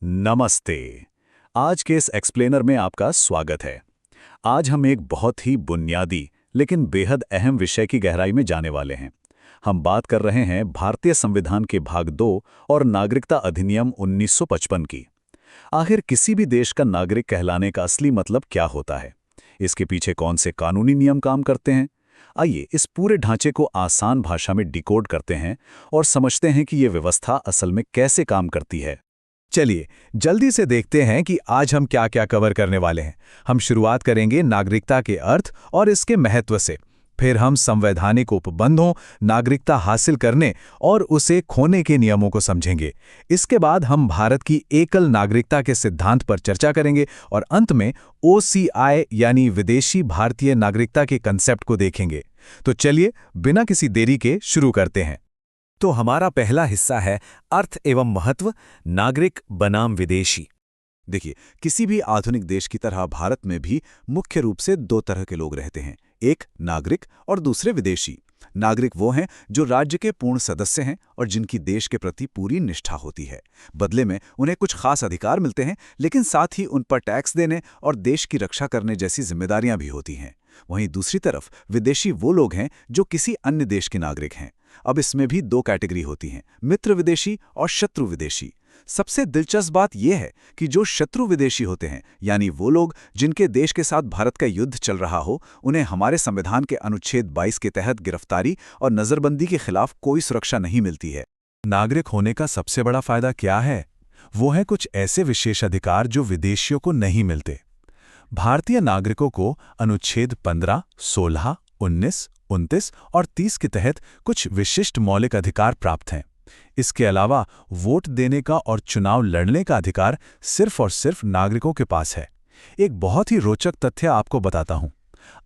नमस्ते। आज के इस एक्सप्लेनर में आपका स्वागत है। आज हम एक बहुत ही बुनियादी लेकिन बेहद अहम विषय की गहराई में जाने वाले हैं। हम बात कर रहे हैं भारतीय संविधान के भाग 2 और नागरिकता अधिनियम 1955 की। आखिर किसी भी देश का नागरिक कहलाने का असली मतलब क्या होता है? इसके पीछे कौन से कानूनी नियम काम करते हैं? आइए इस पूरे ढांचे को आसान भाषा में डिकोड करते हैं और समझते हैं कि ये व्यवस्था असल में कैसे काम करती है। चलिए जल्दी से देखते हैं कि आज हम क्या क्या कवर करने वाले हैं। हम शुरुआत करेंगे नागरिकता के अर्थ और इसके महत्व से। फिर हम संवैधानिक उपबंधों, नागरिकता हासिल करने और उसे खोने के नियमों को समझेंगे। इसके बाद हम भारत की एकल नागरिकता के सिद्धांत पर चर्चा करेंगे और अंत में OCI यानी विदेशी भारतीय नागरिकता के कंसेप्ट को देखेंगे। तो चलिए बिना किसी देरी के शुरू करते हैं। तो हमारा पहला हिस्सा है अर्थ एवं महत्व, नागरिक बनाम विदेशी। देखिए, किसी भी आधुनिक देश की तरह भारत में भी मुख्य रूप से दो तरह के लोग रहते हैं, एक नागरिक और दूसरे विदेशी। नागरिक वो हैं जो राज्य के पूर्ण सदस्य हैं और जिनकी देश के प्रति पूरी निष्ठा होती है। बदले में उन्हें कुछ खास अधिकार मिलते हैं, लेकिन साथ ही उन पर टैक्स देने और देश की रक्षा करने जैसी जिम्मेदारियां भी होती हैं। वहीं दूसरी तरफ विदेशी वो लोग हैं जो किसी अन्य देश के नागरिक हैं। अब इसमें भी दो कैटेगरी होती हैं, मित्र विदेशी और शत्रु विदेशी। सबसे दिलचस्प बात यह है कि जो शत्रु विदेशी होते हैं, यानी वो लोग जिनके देश के साथ भारत का युद्ध चल रहा हो, उन्हें हमारे संविधान के अनुच्छेद 22 के तहत गिरफ्तारी और नजरबंदी के खिलाफ कोई सुरक्षा नहीं मिलती है। नागरिक होने का सबसे बड़ा फायदा क्या है? वो है कुछ ऐसे विशेष अधिकार जो विदेशियों को नहीं मिलते। भारतीय नागरिकों को अनुच्छेद 15, 16, 19, 29 और 30 के तहत कुछ विशिष्ट मौलिक अधिकार प्राप्त हैं। इसके अलावा वोट देने का और चुनाव लड़ने का अधिकार सिर्फ और सिर्फ नागरिकों के पास है। एक बहुत ही रोचक तथ्य आपको बताता हूं।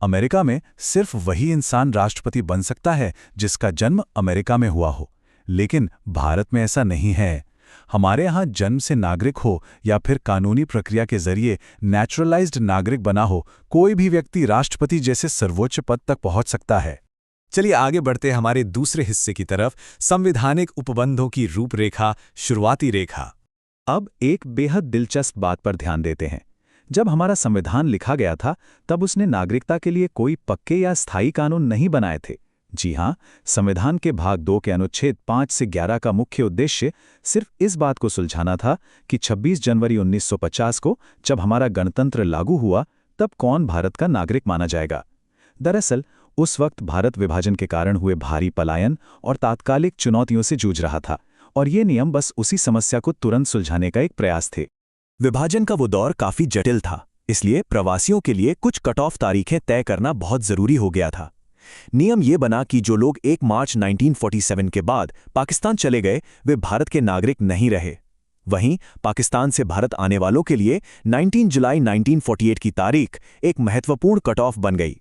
अमेरिका में सिर्फ वही इंसान राष्ट्रपति बन सकता है जिसका जन्म अमेरिका में हुआ हो, लेकिन भारत में ऐसा नहीं है। हमारे यहाँ जन्म से नागरिक हो या फिर कानूनी प्रक्रिया के जरिए नेचुरलाइज्ड नागरिक बना हो, कोई भी व्यक्ति राष्ट्रपति जैसे सर्वोच्च पद तक पहुंच सकता है। चलिए आगे बढ़ते हमारे दूसरे हिस्से की तरफ, संवैधानिक उपबंधों की रूपरेखा, शुरुआती रेखा। अब एक बेहद दिलचस्प बात पर ध्यान देते हैं। जब हमारा संविधान लिखा गया था, तब उसने नागरिकता के लिए कोई पक्के या स्थायी कानून नहीं बनाए थे। जी हां, संविधान के भाग 2 के अनुच्छेद 5 से 11 का मुख्य उद्देश्य सिर्फ इस बात को सुलझाना था कि 26 जनवरी 1950 को जब हमारा गणतंत्र लागू हुआ, तब कौन भारत का नागरिक माना जाएगा। दरअसल उस वक्त भारत विभाजन के कारण हुए भारी पलायन और तात्कालिक चुनौतियों से जूझ रहा था, और ये नियम बस उसी समस्या को तुरंत सुलझाने का एक प्रयास थे। विभाजन का वो दौर काफी जटिल था, इसलिए प्रवासियों के लिए कुछ कट ऑफ तारीखें तय करना बहुत जरूरी हो गया था। नियम ये बना कि जो लोग 1 मार्च 1947 के बाद पाकिस्तान चले गए, वे भारत के नागरिक नहीं रहे। वहीं पाकिस्तान से भारत आने वालों के लिए 19 जुलाई 1948 की तारीख एक महत्वपूर्ण कट ऑफ बन गई।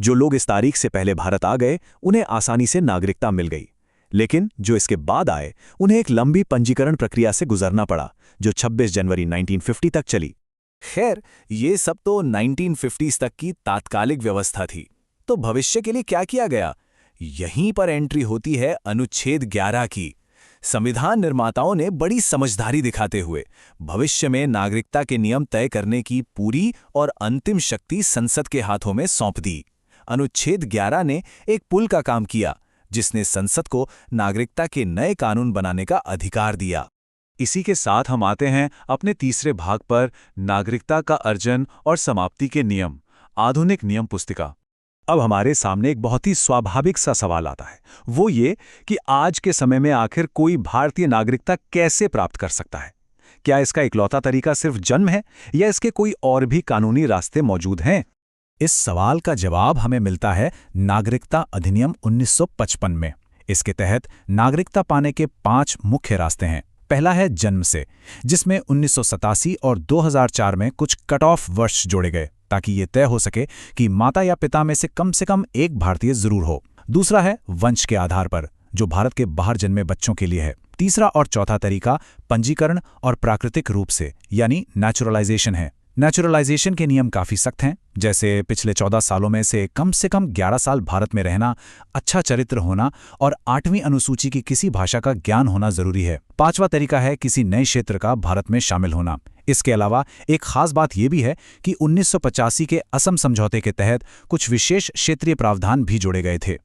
जो लोग इस तारीख से पहले भारत आ गए, उन्हें आसानी से नागरिकता मिल गई, लेकिन जो इसके बाद आए, उन्हें एक लंबी पंजीकरण प्रक्रिया से गुजरना पड़ा, जो 26 जनवरी 1950 तक चली। खैर, ये सब तो 1950s तक की तात्कालिक व्यवस्था थी। तो भविष्य के लिए क्या किया गया? यहीं पर एंट्री होती है अनुच्छेद 11 की। संविधान निर्माताओं ने बड़ी समझदारी दिखाते हुए भविष्य में नागरिकता के नियम तय करने की पूरी और अंतिम शक्ति संसद के हाथों में सौंप दी। अनुच्छेद 11 ने एक पुल का काम किया, जिसने संसद को नागरिकता के नए कानून बनाने का अधिकार दिया। इसी के साथ हम आते हैं अपने तीसरे भाग पर, नागरिकता का अर्जन और समाप्ति के नियम, आधुनिक नियम पुस्तिका। अब हमारे सामने एक बहुत ही स्वाभाविक सा सवाल आता है, वो ये कि आज के समय में आखिर कोई भारतीय नागरिकता कैसे प्राप्त कर सकता है? क्या इसका इकलौता तरीका सिर्फ जन्म है, या इसके कोई और भी कानूनी रास्ते मौजूद हैं? इस सवाल का जवाब हमें मिलता है नागरिकता अधिनियम 1955 में। इसके तहत नागरिकता पाने के 5 मुख्य रास्ते हैं। पहला है जन्म से, जिसमें 1987 और 2004 में कुछ कट ऑफ वर्ष जोड़े गए, ताकि ये तय हो सके कि माता या पिता में से कम एक भारतीय जरूर हो। दूसरा है वंश के आधार पर, जो भारत के बाहर जन्मे बच्चों के लिए है। तीसरा और चौथा तरीका पंजीकरण और प्राकृतिक रूप से, यानी नेचुरलाइजेशन है। नेचुरलाइजेशन के नियम काफी सख्त हैं। जैसे पिछले 14 सालों में से कम 11 साल भारत में रहना, अच्छा चरित्र होना और 8वीं अनुसूची की किसी भाषा का ज्ञान होना जरूरी है। 5वां तरीका है किसी नए क्षेत्र का भारत में शामिल होना। इसके अलावा एक खास बात यह भी है कि 1985 के असम समझौते के तहत कुछ विशेष क्षेत्रीय प्रावधान भी जोड़े गए थे।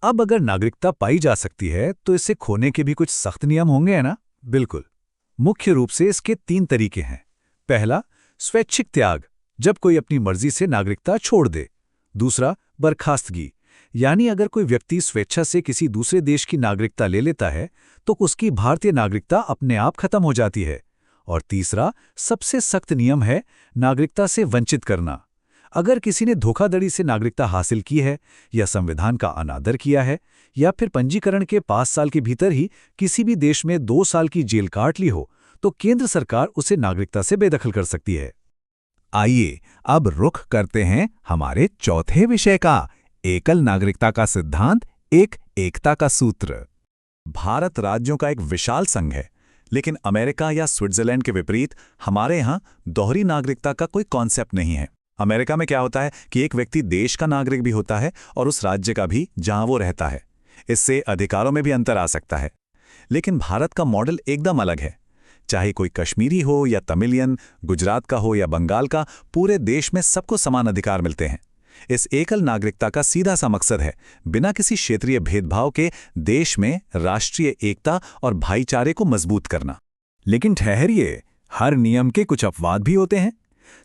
अब अगर नागरिकता पाई जा सकती है तो इसे खोने के भी कुछ सख्त नियम होंगे, है ना? बिल्कुल। मुख्य रूप से इसके 3 तरीके हैं। पहला, स्वैच्छिक त्याग, जब कोई अपनी मर्जी से नागरिकता छोड़ दे। दूसरा, बर्खास्तगी, यानी अगर कोई व्यक्ति स्वेच्छा से किसी दूसरे देश की नागरिकता ले लेता है तो उसकी भारतीय नागरिकता अपने आप खत्म हो जाती है। और तीसरा, सबसे सख्त नियम है नागरिकता से वंचित करना। अगर किसी ने धोखाधड़ी से नागरिकता हासिल की है या संविधान का अनादर किया है या फिर पंजीकरण के 5 साल के भीतर ही किसी भी देश में 2 साल की जेल काट ली हो तो केंद्र सरकार उसे नागरिकता से बेदखल कर सकती है। आइए अब रुख करते हैं हमारे चौथे विषय का, एकल नागरिकता का सिद्धांत, एक एकता का सूत्र। भारत राज्यों का एक विशाल संघ है, लेकिन अमेरिका या स्विट्जरलैंड के विपरीत हमारे यहाँ दोहरी नागरिकता का कोई कॉन्सेप्ट नहीं है। अमेरिका में क्या होता है कि एक व्यक्ति देश का नागरिक भी होता है और उस राज्य का भी जहां वो रहता है। इससे अधिकारों में भी अंतर आ सकता है। लेकिन भारत का मॉडल एकदम अलग है। चाहे कोई कश्मीरी हो या तमिलियन, गुजरात का हो या बंगाल का, पूरे देश में सबको समान अधिकार मिलते हैं। इस एकल नागरिकता का सीधा सा मकसद है बिना किसी क्षेत्रीय भेदभाव के देश में राष्ट्रीय एकता और भाईचारे को मजबूत करना। लेकिन ठहरिए, हर नियम के कुछ अपवाद भी होते हैं।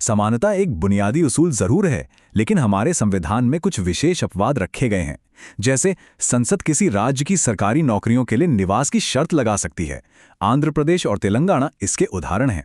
समानता एक बुनियादी उसूल जरूर है, लेकिन हमारे संविधान में कुछ विशेष अपवाद रखे गए हैं। जैसे संसद किसी राज्य की सरकारी नौकरियों के लिए निवास की शर्त लगा सकती है। आंध्र प्रदेश और तेलंगाना इसके उदाहरण हैं।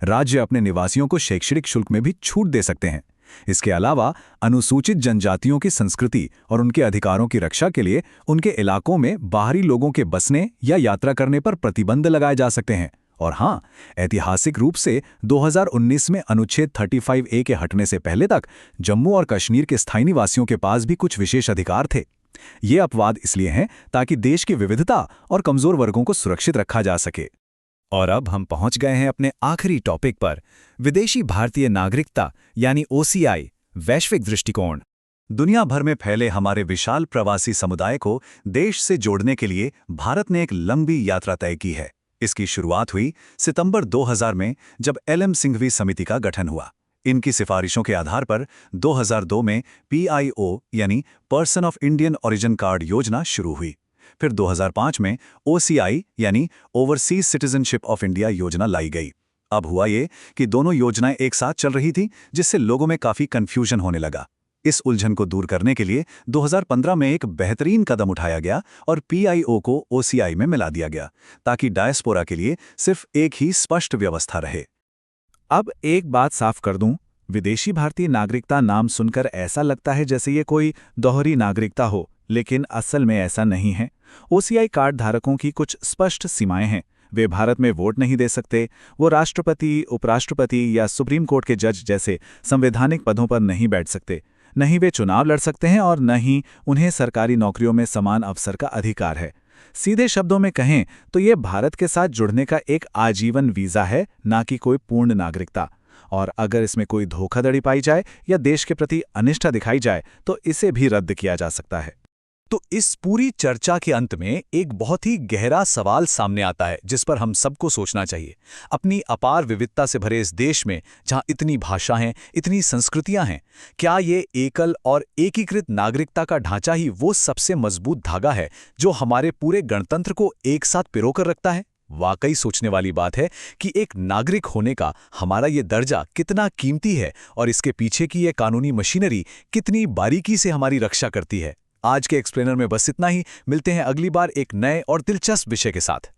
राज्य अपने निवासियों को शैक्षणिक शुल्क में भी छूट दे सकते हैं। इसके अलावा अनुसूचित जनजातियों की संस्कृति और उनके अधिकारों की रक्षा के लिए उनके इलाकों में बाहरी लोगों के बसने या यात्रा करने पर प्रतिबंध लगाए जा सकते हैं। और हां, ऐतिहासिक रूप से 2019 में अनुच्छेद 35A के हटने से पहले तक जम्मू और कश्मीर के स्थायी निवासियों के पास भी कुछ विशेष अधिकार थे। ये अपवाद इसलिए हैं ताकि देश की विविधता और कमजोर वर्गों को सुरक्षित रखा जा सके। और अब हम पहुंच गए हैं अपने आखिरी टॉपिक पर, विदेशी भारतीय नागरिकता यानी OCI, वैश्विक दृष्टिकोण। दुनिया भर में फैले हमारे विशाल प्रवासी समुदाय को देश से जोड़ने के लिए भारत ने एक लंबी यात्रा तय की है। इसकी शुरुआत हुई सितंबर 2000 में, जब LM सिंघवी समिति का गठन हुआ। इनकी सिफारिशों के आधार पर 2002 में PIO यानी person of Indian origin card योजना शुरू हुई। फिर 2005 में OCI यानी ओवरसीज सिटीजनशिप ऑफ इंडिया योजना लाई गई। अब हुआ ये कि दोनों योजनाएं एक साथ चल रही थी, जिससे लोगों में काफी कंफ्यूजन होने लगा। इस उलझन को दूर करने के लिए 2015 में एक बेहतरीन कदम उठाया गया और PIO को OCI में मिला दिया गया, ताकि डायस्पोरा के लिए सिर्फ एक ही स्पष्ट व्यवस्था रहे। अब एक बात साफ कर दूं, विदेशी भारतीय नागरिकता नाम सुनकर ऐसा लगता है जैसे ये कोई दोहरी नागरिकता हो, लेकिन असल में ऐसा नहीं है। OCI कार्ड धारकों की कुछ स्पष्ट सीमाएं हैं। वे भारत में वोट नहीं दे सकते, वो राष्ट्रपति, उपराष्ट्रपति या सुप्रीम कोर्ट के जज जैसे संवैधानिक पदों पर नहीं बैठ सकते, नहीं वे चुनाव लड़ सकते हैं और न ही उन्हें सरकारी नौकरियों में समान अवसर का अधिकार है। सीधे शब्दों में कहें तो ये भारत के साथ जुड़ने का एक आजीवन वीज़ा है, ना कि कोई पूर्ण नागरिकता। और अगर इसमें कोई धोखाधड़ी पाई जाए या देश के प्रति अनिष्ठा दिखाई जाए तो इसे भी रद्द किया जा सकता है। तो इस पूरी चर्चा के अंत में एक बहुत ही गहरा सवाल सामने आता है, जिस पर हम सबको सोचना चाहिए। अपनी अपार विविधता से भरे इस देश में, जहां इतनी भाषाएं, इतनी संस्कृतियां हैं, क्या ये एकल और एकीकृत नागरिकता का ढांचा ही वो सबसे मजबूत धागा है जो हमारे पूरे गणतंत्र को एक साथ पिरोकर रखता है? वाकई सोचने वाली बात है कि एक नागरिक होने का हमारा ये दर्जा कितना कीमती है और इसके पीछे की ये कानूनी मशीनरी कितनी बारीकी से हमारी रक्षा करती है। आज के एक्सप्लेनर में बस इतना ही। मिलते हैं अगली बार एक नए और दिलचस्प विषय के साथ।